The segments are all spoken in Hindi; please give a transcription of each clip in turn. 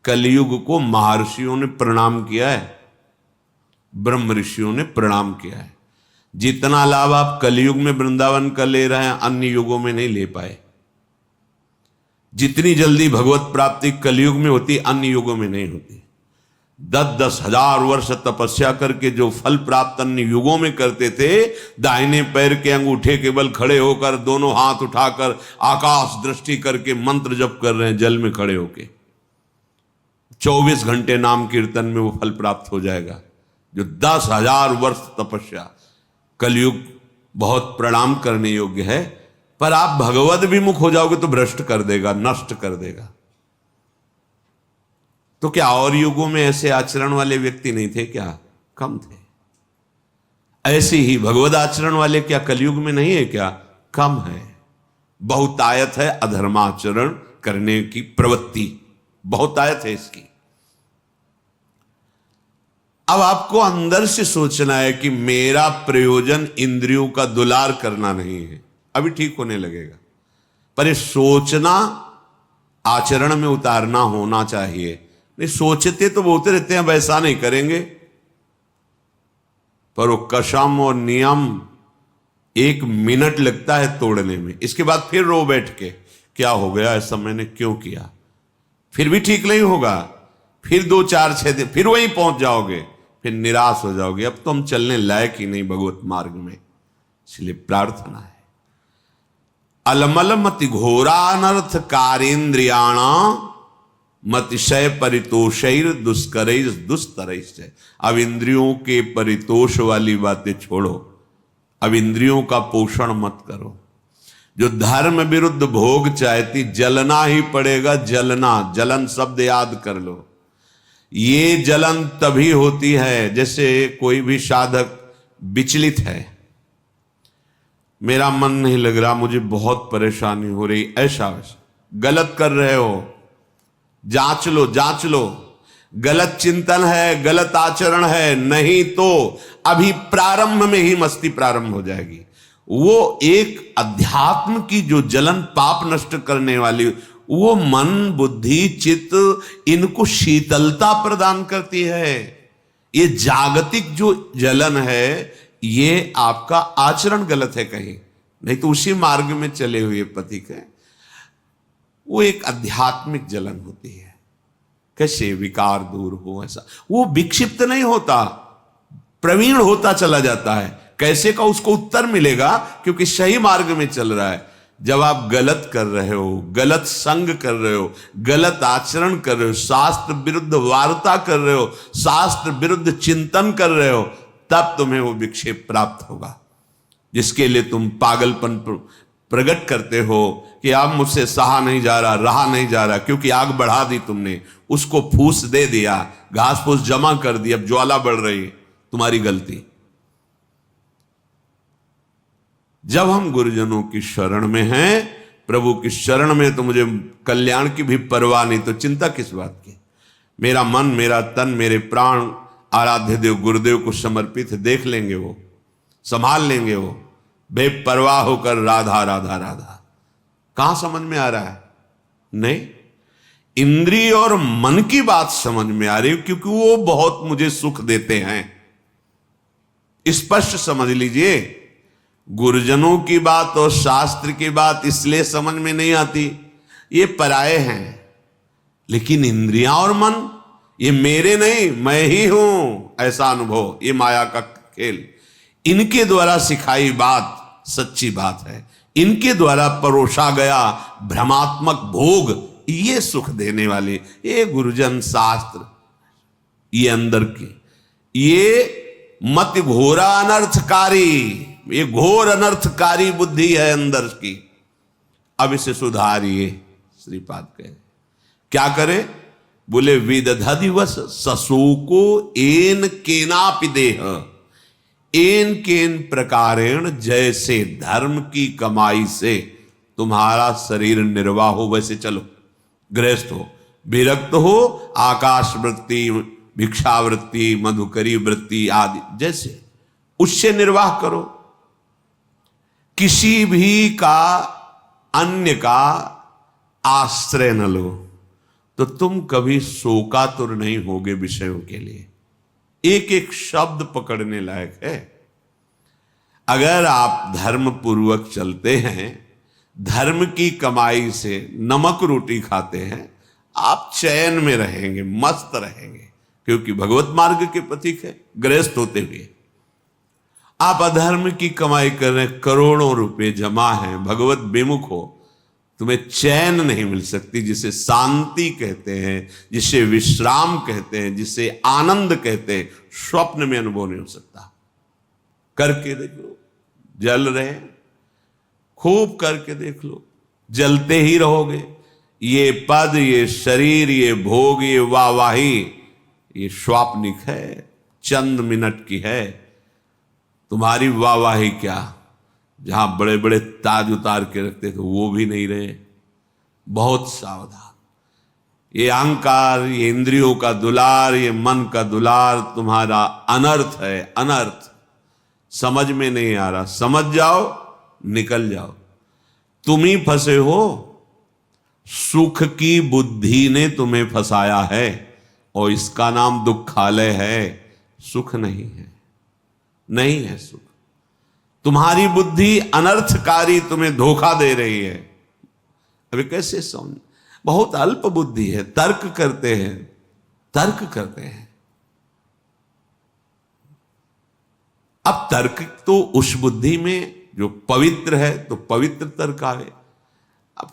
कलयुग को महर्षियों ने प्रणाम किया है, ब्रह्म ऋषियों ने प्रणाम किया है। जितना लाभ आप कलयुग में वृंदावन का ले रहे हैं अन्य युगों में नहीं ले पाए। जितनी जल्दी भगवत प्राप्ति कलयुग में होती अन्य युगों में नहीं होती। 10-10 हजार वर्ष तपस्या करके जो फल प्राप्त अन्य युगों में करते थे, दाहिने पैर के अंगूठे के बल खड़े होकर दोनों हाथ उठाकर आकाश दृष्टि करके मंत्र जप कर रहे हैं जल में खड़े होके, 24 घंटे नाम कीर्तन में वो फल प्राप्त हो जाएगा। जो 10,000 वर्ष तपस्या, कलयुग बहुत प्रणाम करने योग्य है। पर आप भगवद विमुख हो जाओगे तो भ्रष्ट कर देगा, नष्ट कर देगा। तो क्या और युगों में ऐसे आचरण वाले व्यक्ति नहीं थे क्या? कम थे। ऐसे ही भगवद आचरण वाले क्या कलयुग में नहीं है क्या? कम है। बहुतायत है अधर्माचरण करने की प्रवृत्ति, बहुतायत है इसकी। अब आपको अंदर से सोचना है कि मेरा प्रयोजन इंद्रियों का दुलार करना नहीं है, अभी ठीक होने लगेगा। पर ये सोचना आचरण में उतारना होना चाहिए। नहीं सोचते तो बोलते रहते हैं वैसा नहीं करेंगे, पर वो कसम और नियम 1 मिनट लगता है तोड़ने में। इसके बाद फिर रो बैठ के क्या हो गया, ऐसा मैंने क्यों किया, फिर भी ठीक नहीं होगा। फिर 2-4-6 दिन फिर वहीं पहुंच जाओगे, फिर निराश हो जाओगे, अब तो हम चलने लायक ही नहीं भगवत मार्ग में। इसलिए प्रार्थना है, अलमल मति घोरानर्थ कारेन्द्रियाण मतिशय परितोषैर दुष्करैर दुस्तरैश्च। अब इंद्रियों के परितोष वाली बातें छोड़ो, अब इंद्रियों का पोषण मत करो। जो धर्म विरुद्ध भोग चाहती, जलना ही पड़ेगा। जलना, जलन शब्द याद कर लो। ये जलन तभी होती है जैसे कोई भी साधक विचलित है, मेरा मन नहीं लग रहा, मुझे बहुत परेशानी हो रही, ऐसा वैसा, गलत कर रहे हो, जांच लो, जांच लो। गलत चिंतन है, गलत आचरण है, नहीं तो अभी प्रारंभ में ही मस्ती प्रारंभ हो जाएगी। वो एक अध्यात्म की जो जलन पाप नष्ट करने वाली, वो मन बुद्धि चित्त इनको शीतलता प्रदान करती है। ये जागतिक जो जलन है, ये आपका आचरण गलत है कहीं, नहीं तो उसी मार्ग में चले हुए पथिक है। वो एक आध्यात्मिक जलन होती है। कैसे विकार दूर हो, ऐसा वो विक्षिप्त नहीं होता, प्रवीण होता चला जाता है। कैसे का उसको उत्तर मिलेगा, क्योंकि सही मार्ग में चल रहा है। जब आप गलत कर रहे हो, गलत संग कर रहे हो, गलत आचरण कर रहे हो, शास्त्र विरुद्ध वार्ता कर रहे हो, शास्त्र विरुद्ध चिंतन कर रहे हो, तब तुम्हें वो विक्षेप प्राप्त होगा, जिसके लिए तुम पागलपन प्रकट करते हो कि अब मुझसे सहा नहीं जा रहा, रहा नहीं जा रहा, क्योंकि आग बढ़ा दी तुमने, उसको फूस दे दिया, घास फूस जमा कर दी, अब ज्वाला बढ़ रही, तुम्हारी गलती। जब हम गुरुजनों की शरण में हैं, प्रभु की शरण में, तो मुझे कल्याण की भी परवाह नहीं, तो चिंता किस बात की। मेरा मन, मेरा तन, मेरे प्राण आराध्य देव गुरुदेव को समर्पित है, देख लेंगे वो, संभाल लेंगे वो, बेपरवाह होकर राधा राधा राधा। कहां समझ में आ रहा है? नहीं, इंद्रिय और मन की बात समझ में आ रही, क्योंकि वो बहुत मुझे सुख देते हैं। स्पष्ट समझ लीजिए, गुरुजनों की बात और शास्त्र की बात इसलिए समझ में नहीं आती, ये पराये हैं। लेकिन इंद्रियां और मन, ये मेरे नहीं, मैं ही हूं, ऐसा अनुभव, ये माया का खेल, इनके द्वारा सिखाई बात सच्ची बात है। इनके द्वारा परोसा गया भ्रमात्मक भोग, ये सुख देने वाले, ये गुरुजन शास्त्र, ये अंदर की, ये मत घोरा अनर्थकारी, ये घोर अनर्थकारी बुद्धि है अंदर की। अब इसे सुधारिए, श्रीपाद कहे। क्या करे? बोले विदधदिवस सशोको एन केनापि देह, एन केन प्रकारेण, जैसे धर्म की कमाई से तुम्हारा शरीर निर्वाह हो वैसे चलो। गृहस्थ हो, विरक्त हो, आकाश वृत्ति, भिक्षावृत्ति, मधुकरी वृत्ति आदि, जैसे उससे निर्वाह करो। किसी भी का, अन्य का आश्रय न लो। तो तुम कभी शोकातुर नहीं होगे विषयों के लिए। एक एक शब्द पकड़ने लायक है। अगर आप धर्म पूर्वक चलते हैं, धर्म की कमाई से नमक रोटी खाते हैं, आप चैन में रहेंगे, मस्त रहेंगे, क्योंकि भगवत मार्ग के पथिक है। गृहस्थ होते हुए आप अधर्म की कमाई कर रहे हैं, करोड़ों रुपए जमा हैं, भगवत विमुख हो, तुम्हें चैन नहीं मिल सकती, जिसे शांति कहते हैं, जिसे विश्राम कहते हैं, जिसे आनंद कहते हैं, स्वप्न में अनुभव नहीं हो सकता। करके देख लो, जल रहे हैं, खूब करके देख लो, जलते ही रहोगे। ये पद, ये शरीर, ये भोग, ये वाहवाही, ये स्वाप्निक है, चंद मिनट की है। तुम्हारी वाहवाही क्या, जहां बड़े बड़े ताज उतार के रखते थे वो भी नहीं रहे। बहुत सावधान। ये अहंकार, ये इंद्रियों का दुलार, ये मन का दुलार तुम्हारा अनर्थ है, अनर्थ। समझ में नहीं आ रहा, समझ जाओ, निकल जाओ। तुम ही फंसे हो, सुख की बुद्धि ने तुम्हें फंसाया है, और इसका नाम दुखालय है, सुख नहीं है, नहीं है सुख। तुम्हारी बुद्धि अनर्थकारी तुम्हें धोखा दे रही है। अभी कैसे समझ, बहुत अल्प बुद्धि है, तर्क करते हैं, तर्क करते हैं। अब तर्क तो उस बुद्धि में जो पवित्र है, तो पवित्र तर्क आवे। अब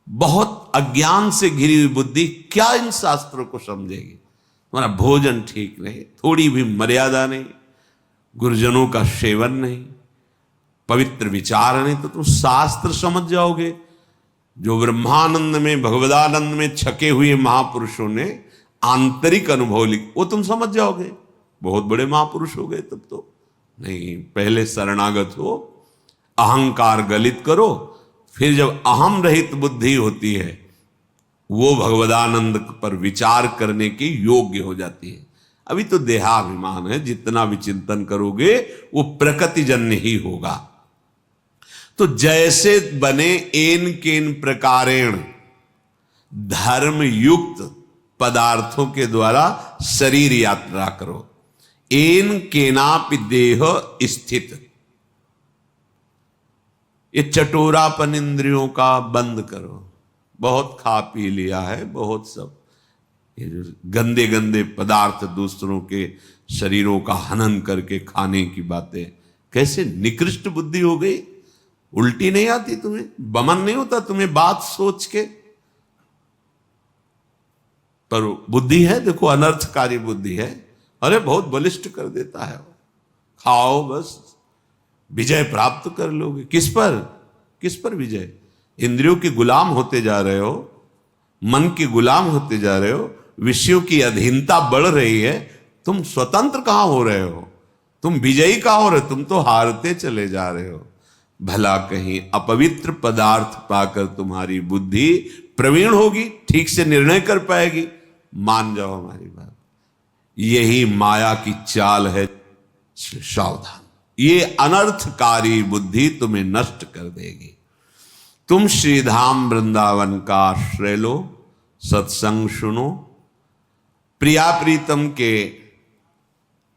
बहुत अज्ञान से घिरी हुई बुद्धि क्या इन शास्त्रों को समझेगी। तुम्हारा भोजन ठीक नहीं, थोड़ी भी मर्यादा नहीं, गुरुजनों का सेवन नहीं, पवित्र विचार नहीं, तो तुम शास्त्र समझ जाओगे। जो ब्रह्मानंद में, भगवदानंद में छके हुए महापुरुषों ने आंतरिक अनुभव लिख, वो तुम समझ जाओगे। बहुत बड़े महापुरुष हो गए तब तो। नहीं, पहले शरणागत हो, अहंकार गलित करो, फिर जब अहम रहित बुद्धि होती है, वो भगवदानंद पर विचार करने की योग्य हो जाती है। अभी तो देहाभिमान है, जितना भी चिंतन करोगे वो प्रकृतिजन्य ही होगा। तो जैसे बने एन केन प्रकारेण धर्म युक्त पदार्थों के द्वारा शरीर यात्रा करो। एन केनापि देह स्थित, ये चटोरापन इंद्रियों का बंद करो। बहुत खा पी लिया है, बहुत सब ये जो गंदे गंदे पदार्थ दूसरों के शरीरों का हनन करके खाने की बातें, कैसे निकृष्ट बुद्धि हो गई। उल्टी नहीं आती तुम्हें, बमन नहीं होता तुम्हें बात सोच के, पर बुद्धि है, देखो अनर्थकारी बुद्धि है। अरे बहुत बलिष्ठ कर देता है, खाओ बस, विजय प्राप्त कर लोगे। किस पर, किस पर विजय? इंद्रियों के गुलाम होते जा रहे हो, मन के गुलाम होते जा रहे हो, विषयों की अधीनता बढ़ रही है, तुम स्वतंत्र कहां हो रहे हो, तुम विजयी कहां हो रहे हो, तुम तो हारते चले जा रहे हो। भला कहीं अपवित्र पदार्थ पाकर तुम्हारी बुद्धि प्रवीण होगी, ठीक से निर्णय कर पाएगी। मान जाओ हमारी बात, यही माया की चाल है। सावधान, ये अनर्थकारी बुद्धि तुम्हें नष्ट कर देगी। तुम श्रीधाम वृंदावन का आश्रय लो, सत्संग सुनो, प्रिया प्रीतम के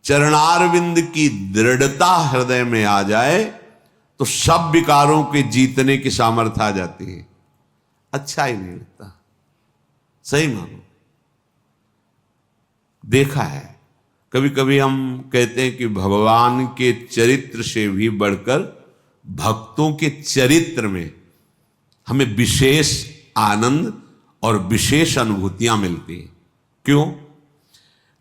चरणारविंद की दृढ़ता हृदय में आ जाए तो सब विकारों के जीतने की सामर्थ्य आ जाती है। अच्छा ही नहीं लगता, सही मानो। देखा है, कभी कभी हम कहते हैं कि भगवान के चरित्र से भी बढ़कर भक्तों के चरित्र में हमें विशेष आनंद और विशेष अनुभूतियां मिलती हैं। क्यों?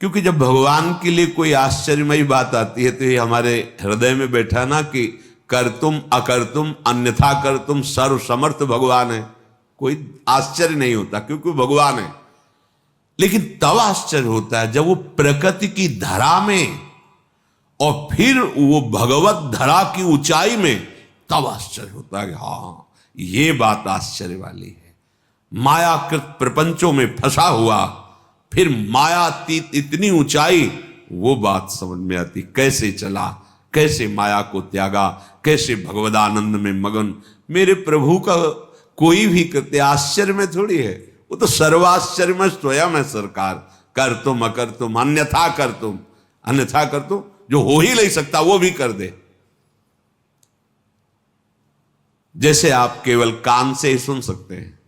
क्योंकि जब भगवान के लिए कोई आश्चर्यमयी बात आती है तो ये हमारे हृदय में बैठा ना कि करतुम अकर्तुम अन्यथा करतुम सर्व समर्थ भगवान है, कोई आश्चर्य नहीं होता क्योंकि भगवान है। लेकिन तब आश्चर्य होता है जब वो प्रकृति की धरा में और फिर वो भगवत धरा की ऊंचाई में, तब आश्चर्य होता है कि हाँ ये बात आश्चर्य वाली है। मायाकृत प्रपंचों में फंसा हुआ, फिर मायातीत इतनी ऊंचाई, वो बात समझ में आती। कैसे चला, कैसे माया को त्यागा, कैसे भगवदानंद में मगन। मेरे प्रभु का कोई भी करते आश्चर्य में थोड़ी है, वो तो सर्वाश्चर्य में स्वयं है सरकार। कर तुम अकर तुम अन्यथा कर तुम, अन्यथा कर तुम, जो हो ही नहीं सकता वो भी कर दे। जैसे आप केवल कान से ही सुन सकते हैं,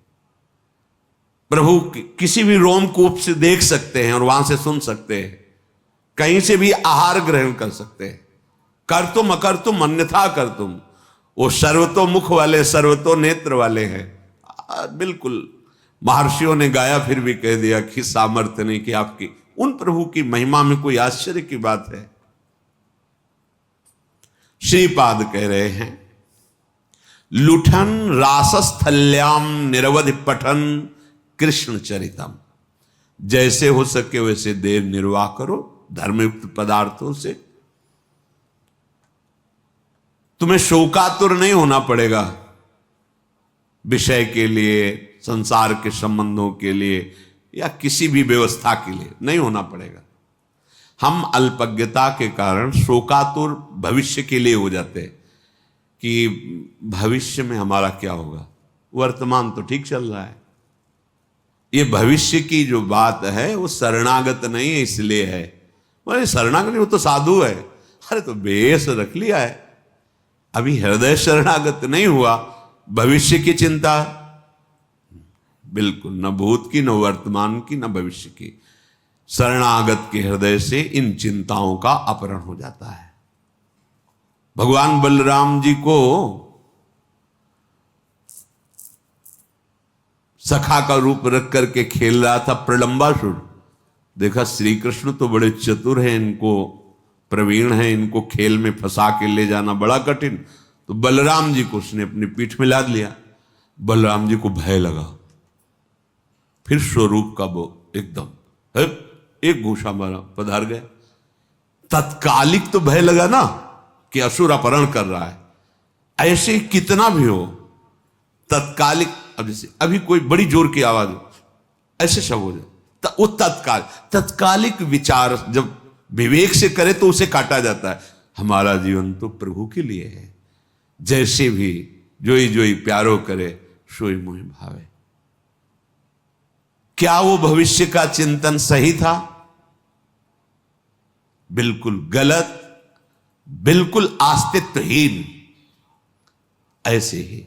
प्रभु किसी भी रोमकूप से देख सकते हैं और वहां से सुन सकते हैं, कहीं से भी आहार ग्रहण कर सकते हैं। कर तुम अकर तुम अन्यथा कर तुम, वो सर्वतोमुख वाले सर्वतो नेत्र वाले हैं। बिल्कुल महर्षियों ने गाया फिर भी कह दिया कि सामर्थ्य नहीं कि आपकी उन प्रभु की महिमा में कोई आश्चर्य की बात है। श्रीपाद कह रहे हैं, लुठन रासस्थल्याम निरवधि पठन कृष्ण चरितम। जैसे हो सके वैसे देर निर्वाह करो धर्मयुक्त पदार्थों से। तुम्हें शोकातुर नहीं होना पड़ेगा विषय के लिए, संसार के संबंधों के लिए या किसी भी व्यवस्था के लिए नहीं होना पड़ेगा। हम अल्पज्ञता के कारण शोकातुर भविष्य के लिए हो जाते हैं कि भविष्य में हमारा क्या होगा, वर्तमान तो ठीक चल रहा है। ये भविष्य की जो बात है वो शरणागत नहीं है इसलिए है। बोले शरणागत नहीं, वो तो साधु है। अरे तो बेस रख लिया है, अभी हृदय शरणागत नहीं हुआ। भविष्य की चिंता बिल्कुल, न भूत की, न वर्तमान की, न भविष्य की। शरणागत के हृदय से इन चिंताओं का अपहरण हो जाता है। भगवान बलराम जी को सखा का रूप रख करके खेल रहा था प्रलंबासुर। देखा श्री कृष्ण तो बड़े चतुर हैं, इनको प्रवीण हैं, इनको खेल में फंसा के ले जाना बड़ा कठिन। तो बलराम जी को उसने अपनी पीठ में लाद लिया। बलराम जी को भय लगा, फिर स्वरूप का वो एकदम एक घूसा मारा, पधार गया। तत्कालिक तो भय लगा ना कि असुर अपहरण कर रहा है। ऐसे ही कितना भी हो तत्कालिक, अब जैसे अभी कोई बड़ी जोर की आवाज हो, ऐसे सब हो जाए, वो तत्कालिक विचार जब विवेक से करे तो उसे काटा जाता है। हमारा जीवन तो प्रभु के लिए है, जैसे भी जोई जोई प्यारो करे सोई मोहि भावे। क्या वो भविष्य का चिंतन सही था? बिल्कुल गलत, बिल्कुल अस्तित्वहीन। ऐसे ही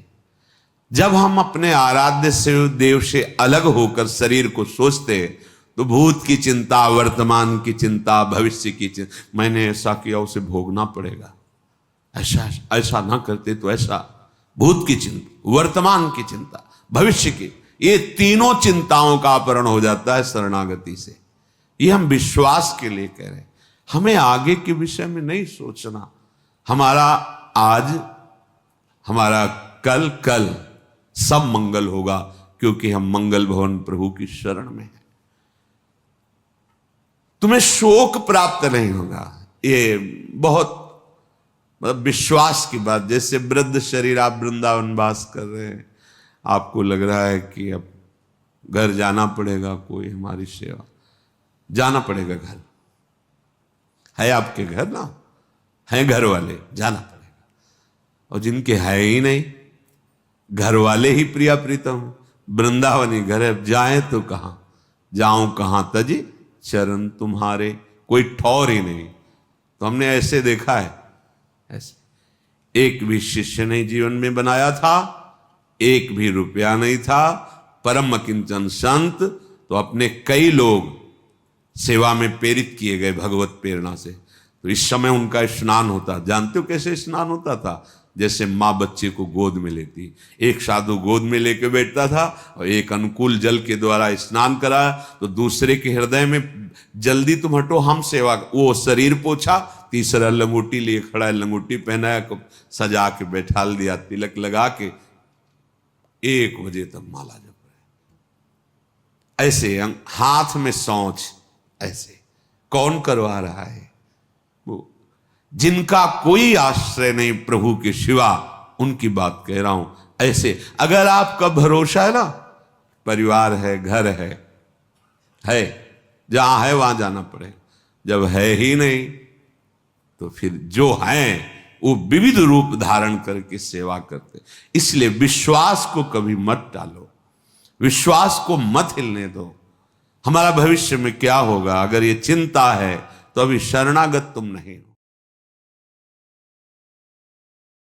जब हम अपने आराध्य से देव से अलग होकर शरीर को सोचते हैं तो भूत की चिंता, वर्तमान की चिंता, भविष्य की चिंता, मैंने ऐसा किया उसे भोगना पड़ेगा, ऐसा ना करते तो ऐसा, भूत की चिंता, वर्तमान की चिंता, भविष्य की, ये तीनों चिंताओं का अपहरण हो जाता है शरणागति से। ये हम विश्वास के लिए कह रहे हैं, हमें आगे के विषय में नहीं सोचना। हमारा आज, हमारा कल सब मंगल होगा क्योंकि हम मंगल भवन प्रभु की शरण में हैं। तुम्हें शोक प्राप्त नहीं होगा। ये बहुत मतलब विश्वास की बात। जैसे वृद्ध शरीर, आप वृंदावन वास कर रहे हैं, आपको लग रहा है कि अब घर जाना पड़ेगा, कोई हमारी सेवा, जाना पड़ेगा। घर है आपके, घर ना है, घर वाले, जाना पड़ेगा। और जिनके है ही नहीं, घर वाले ही प्रिया प्रीतम, वृंदावनी घर है, जाए तो कहां, जाऊं कहां तजी चरण तुम्हारे, कोई ठौर ही नहीं। तो हमने ऐसे देखा है, ऐसे एक भी शिष्य नहीं जीवन में बनाया था, एक भी रुपया नहीं था। परम किंचन संत तो अपने कई लोग सेवा में प्रेरित किए गए भगवत प्रेरणा से। तो इस समय उनका स्नान होता, जानते हो कैसे स्नान होता था? जैसे माँ बच्चे को गोद में लेती, एक साधु गोद में लेके बैठता था और एक अनुकूल जल के द्वारा स्नान कराया तो दूसरे के हृदय में जल्दी तुम हटो, हम सेवा, वो शरीर पोछा, तीसरा लंगोटी लिए खड़ा है, लंगोटी पहनाया, सजा के बैठाल दिया, तिलक लगा के 1 बजे तक माला जप रहे। ऐसे हाथ में सौंच, ऐसे कौन करवा रहा है? वो जिनका कोई आश्रय नहीं प्रभु के सिवा, उनकी बात कह रहा हूं। ऐसे अगर आपका भरोसा है ना, परिवार है, घर है, जहां है वहां जाना पड़े। जब है ही नहीं तो फिर जो हैं वो विविध रूप धारण करके सेवा करते। इसलिए विश्वास को कभी मत टालो। विश्वास को मत हिलने दो। हमारा भविष्य में क्या होगा, अगर ये चिंता है तो अभी शरणागत तुम नहीं हो।